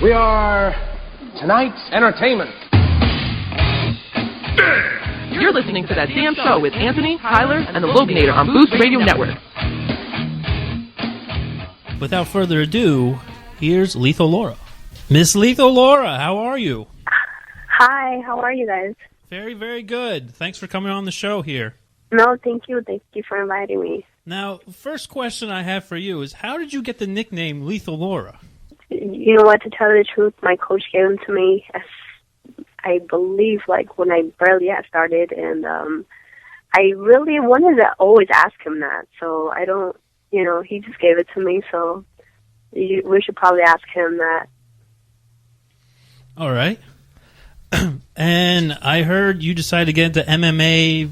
We are tonight's entertainment. You're listening to That Damn Show with Anthony, Tyler, and the Loganator on Boost Radio Network. Without further ado, here's Lethal Laura. Miss Lethal Laura, how are you? Hi, how are you guys? Very, very good. Thanks for coming on the show here. No, thank you. Thank you for inviting me. Now, first question I have for you is, how did you get the nickname Lethal Laura? You know what, to tell you the truth, my coach gave them to me, as I believe, like, when I barely had started, and I really wanted to always ask him that, so I don't, he just gave it to me, so we should probably ask him that. All right. And I heard you decided to get into MMA.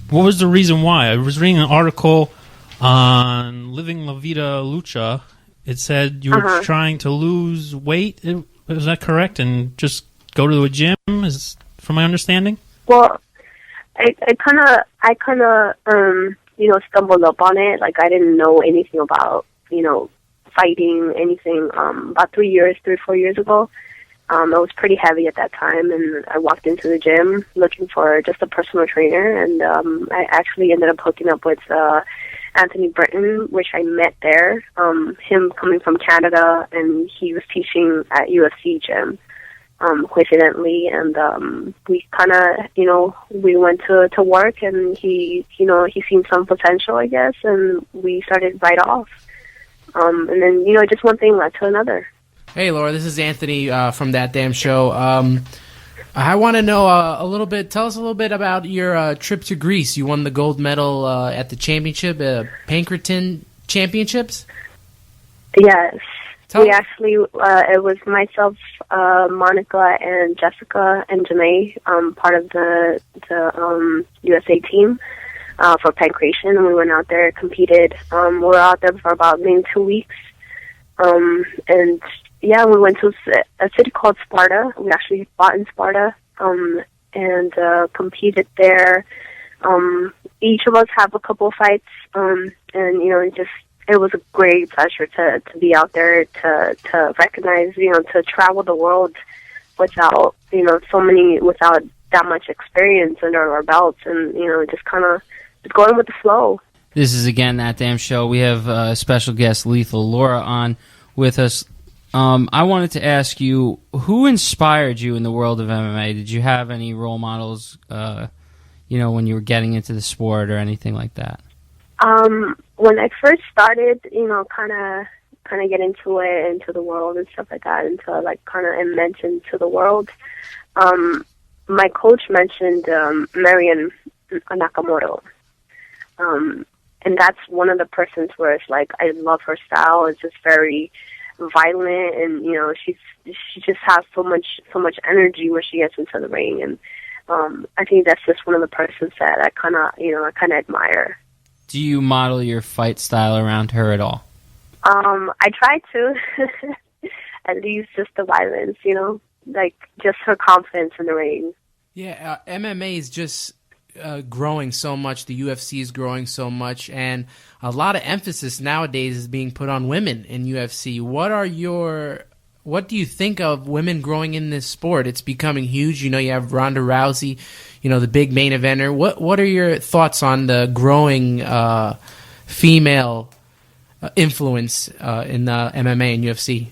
What was the reason why? I was reading an article on Living La Vida Lucha. It said you were trying to lose weight. Is that correct? And just go to a gym, is from my understanding? Well, I kind of, stumbled up on it. Like, I didn't know anything about, fighting, anything. About 3 or 4 years ago, I was pretty heavy at that time, and I walked into the gym looking for just a personal trainer, and I actually ended up hooking up with Anthony Britton, which I met there. Him coming from Canada, and he was teaching at UFC gym, coincidentally, and we kind of, we went to work, and he seen some potential, I guess, and we started right off. And then, just one thing led to another. Hey, Laura, this is Anthony from That Damn Show. I want to know a little bit. Tell us a little bit about your trip to Greece. You won the gold medal at the championship, Pankration Championships. Yes, we actually. It was myself, Monica, and Jessica and Janae, part of the USA team for Pankration, and we went out there, competed. We were out there for about maybe 2 weeks, and. Yeah, we went to a city called Sparta. We actually fought in Sparta and competed there. Each of us have a couple of fights, and it was a great pleasure to be out there to recognize, to travel the world without without that much experience under our belts, and just kind of going with the flow. This is again That Damn Show. We have special guest Lethal Laura on with us. I wanted to ask you, who inspired you in the world of MMA? Did you have any role models, when you were getting into the sport or anything like that? When I first started, kind of get into it, into the world and stuff like that, into like kind of mentioned to the world, my coach mentioned Marion Nakamoto. And that's one of the persons where it's like, I love her style. It's just very violent, and she just has so much energy when she gets into the ring, and I think that's just one of the persons that I kind of admire. Do you model your fight style around her at all? I try to, at least just the violence, like just her confidence in the ring. Yeah, MMA is just growing so much. The UFC is growing so much, and a lot of emphasis nowadays is being put on women in UFC. What do you think of women growing in this sport? It's becoming huge. You have Ronda Rousey, the big main eventer. What are your thoughts on the growing female influence in MMA and UFC?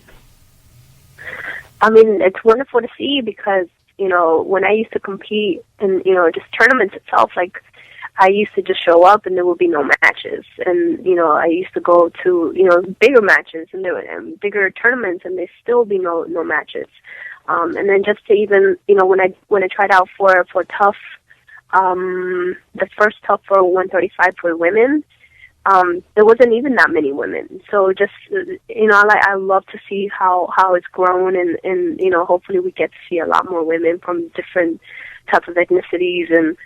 I mean, it's wonderful to see because when I used to compete in, just tournaments itself, like, I used to just show up and there would be no matches. And, I used to go to, bigger matches and bigger tournaments and there still be no matches. And then just to even, when I tried out for tough, the first tough for 135 for women, there wasn't even that many women. So just, I love to see how it's grown and hopefully we get to see a lot more women from different types of ethnicities and,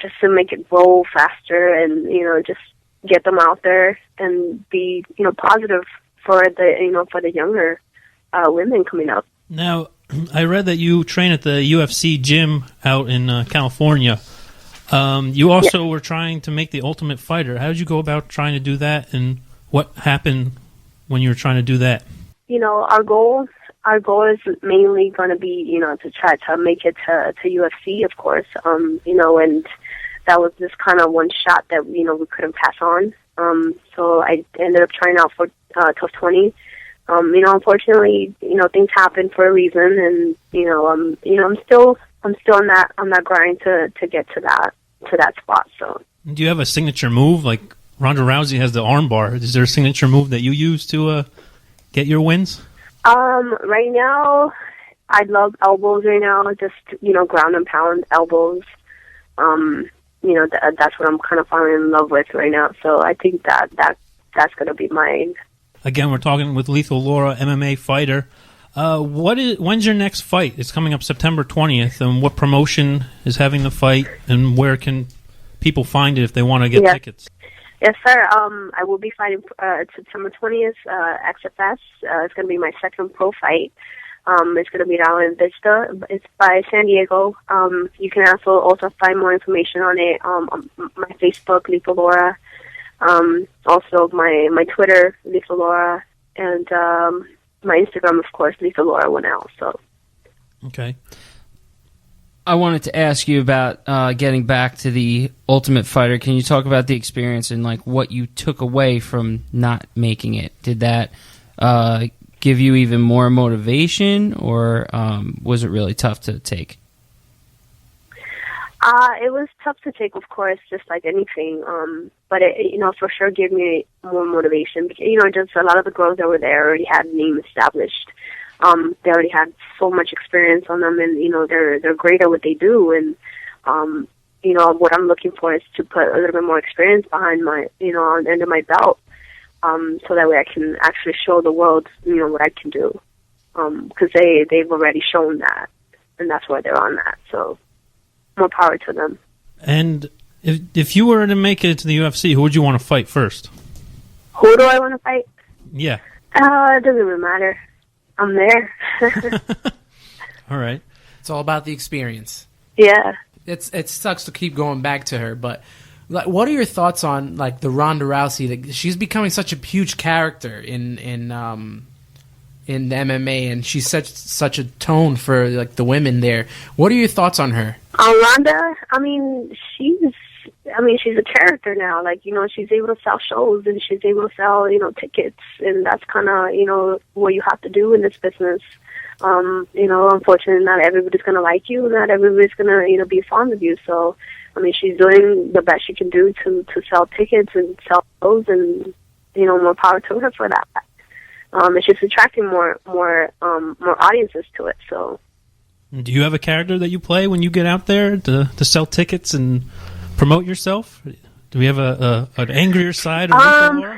just to make it grow faster and, just get them out there and be, positive for the younger women coming up. Now, I read that you train at the UFC gym out in California. You also were trying to make The Ultimate Fighter. How did you go about trying to do that, and what happened when you were trying to do that? Our goals, our goal is mainly going to be, to try to make it to UFC, of course. And that was just kind of one shot that, we couldn't pass on. So I ended up trying out for Tough 20. Unfortunately, things happen for a reason, and I'm still on that grind to get to that spot. So, do you have a signature move like Ronda Rousey has the armbar? Is there a signature move that you use to get your wins? Right now, I love elbows. Right now, just ground and pound elbows. That's what I'm kind of falling in love with right now. So I think that's going to be mine. Again, we're talking with Lethal Laura, MMA fighter. When's your next fight? It's coming up September 20th, and what promotion is having the fight, and where can people find it if they want to get tickets? Yes, sir. I will be fighting September 20th, XFS. It's going to be my second pro fight. It's going to be down in Vista. It's by San Diego. You can also find more information on it on my Facebook, Lethal Laura. Also my Twitter, Lethal Laura, and my Instagram, of course, Lethal Laura 1L. So. Okay. I wanted to ask you about getting back to the Ultimate Fighter. Can you talk about the experience and like what you took away from not making it? Did that give you even more motivation, or was it really tough to take? It was tough to take, of course, just like anything. But it, for sure gave me more motivation. Just a lot of the girls that were there already had a name established. They already had so much experience on them, and they're great at what they do. And what I'm looking for is to put a little bit more experience behind my, under my belt, so that way I can actually show the world, what I can do. Because they've already shown that, and that's why they're on that. So more power to them. And if you were to make it to the UFC, who would you want to fight first? Who do I want to fight? Yeah. It doesn't really matter. I'm there. All right. It's all about the experience. Yeah. It sucks to keep going back to her, but like, what are your thoughts on like the Ronda Rousey? She's becoming such a huge character in the MMA, and she's such a tone for like the women there. What are your thoughts on her? Ronda, she's a character now. Like, she's able to sell shows, and she's able to sell, tickets, and that's kind of, what you have to do in this business. Unfortunately, not everybody's going to like you, not everybody's going to, be fond of you. So, she's doing the best she can do to sell tickets and sell shows, and, more power to her for that. It's just attracting more audiences to it, so. Do you have a character that you play when you get out there to sell tickets and promote yourself? Do we have an angrier side of Laura?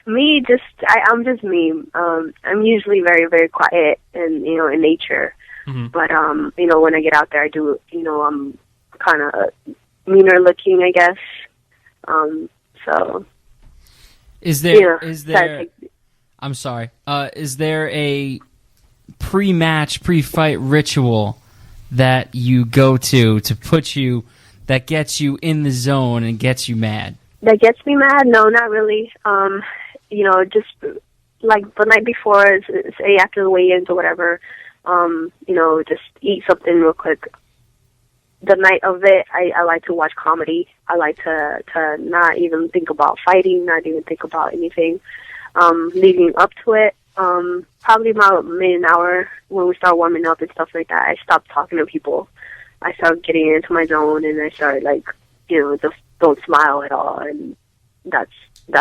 I'm just me. I'm usually very, very quiet and, in nature. Mm-hmm. But, when I get out there, I do, I'm kind of meaner looking, I guess. So. Is there, I'm sorry, is there a pre-fight ritual that you go to put you, that gets you in the zone and gets you mad? That gets me mad? No, not really. Just like the night before, say after the weigh-ins or whatever, just eat something real quick. The night of it, I like to watch comedy. I like to not even think about fighting, not even think about anything. Leading up to it, probably about an hour when we start warming up and stuff like that, I stopped talking to people. I started getting into my zone, and I started just don't smile at all, and that's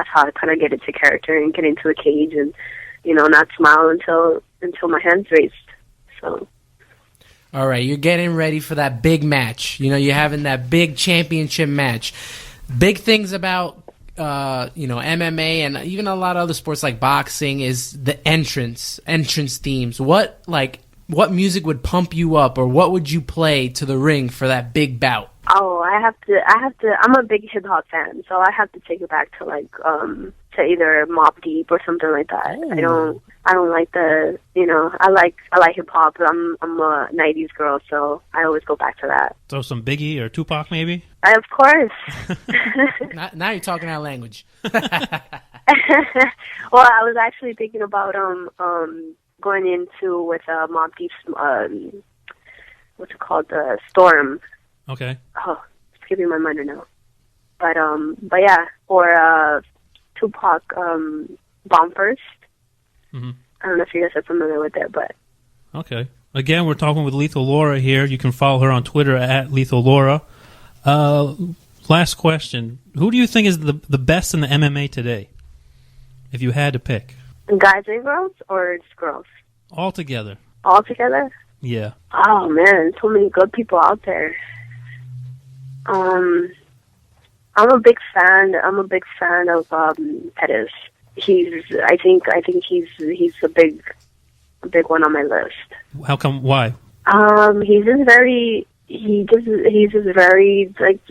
how I kind of get into character and get into the cage, and not smile until my hands raised. So. All right, you're getting ready for that big match. You're having that big championship match. Big things about MMA and even a lot of other sports like boxing is the entrance themes. What music would pump you up, or what would you play to the ring for that big bout? Oh, I have to. I'm a big hip hop fan, so I have to take it back to to either Mobb Deep or something like that. Ooh. I don't like the, I like hip hop, but I'm a '90s girl, so I always go back to that. Throw some Biggie or Tupac, maybe. Of course. Now you're talking our language. Well, I was actually thinking about going into with Mobb Deep's what's it called, the Storm. Okay. Oh, it's skipping my mind right now. But yeah, or Tupac, Bomb First. Mm-hmm. I don't know if you guys are familiar with it, but Okay. Again, we're talking with Lethal Laura here. You can follow her on Twitter at Lethal Laura. Last question. Who do you think is the best in the MMA today, if you had to pick? guys and girls, or just girls? All together. All together? Yeah. Oh man, so many good people out there. I'm a big fan. I'm a big fan of Pettis. I think he's a big one on my list. How come? Why? He's just very like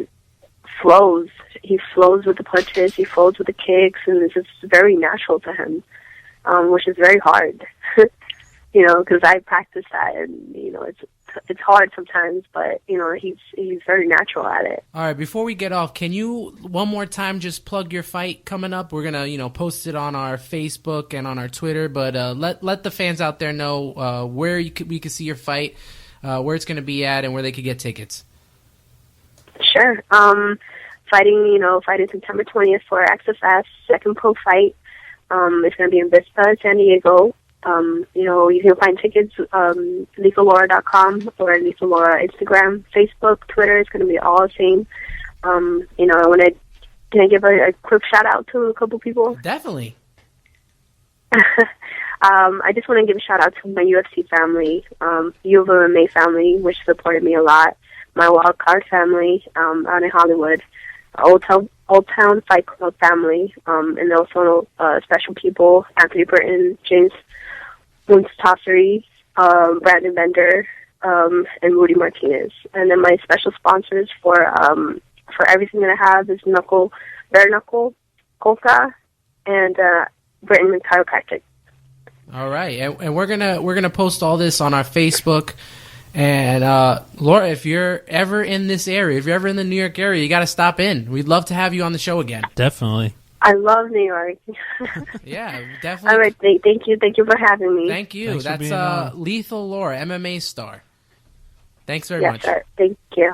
flows. He flows with the punches. He flows with the kicks, and it's just very natural to him, which is very hard. Because I practice that, and it's hard sometimes, but he's very natural at it. All right, before we get off, can you one more time just plug your fight coming up? We're gonna post it on our Facebook and on our Twitter, but let the fans out there know where we can see your fight, where it's gonna be at, and where they could get tickets. Sure. Fighting September 20th for XFS second pro fight. It's gonna be in Vista, San Diego. You can find tickets, LethalLaura.com or Lethal Laura Instagram, Facebook, Twitter. It's going to be all the same. Can I give a quick shout out to a couple people? Definitely. I just want to give a shout out to my UFC family, U of MMA family, which supported me a lot. My Wild Card family, out in Hollywood. Old Town Fight Club family, and also special people, Anthony Britton, James Winstassery, Brandon Bender, and Rudy Martinez. And then my special sponsors for everything that I have is Bare Knuckle, Colta, and Britain Chiropractic. All right, and we're gonna post all this on our Facebook. And Laura, if you're ever in this area, if you're ever in the New York area, you got to stop in. We'd love to have you on the show again. Definitely. I love New York. Yeah, definitely. All right, thank you for having me. Thank you. Thanks for being on. That's Lethal Laura, MMA star. Thanks very Yes, much. sir. Thank you.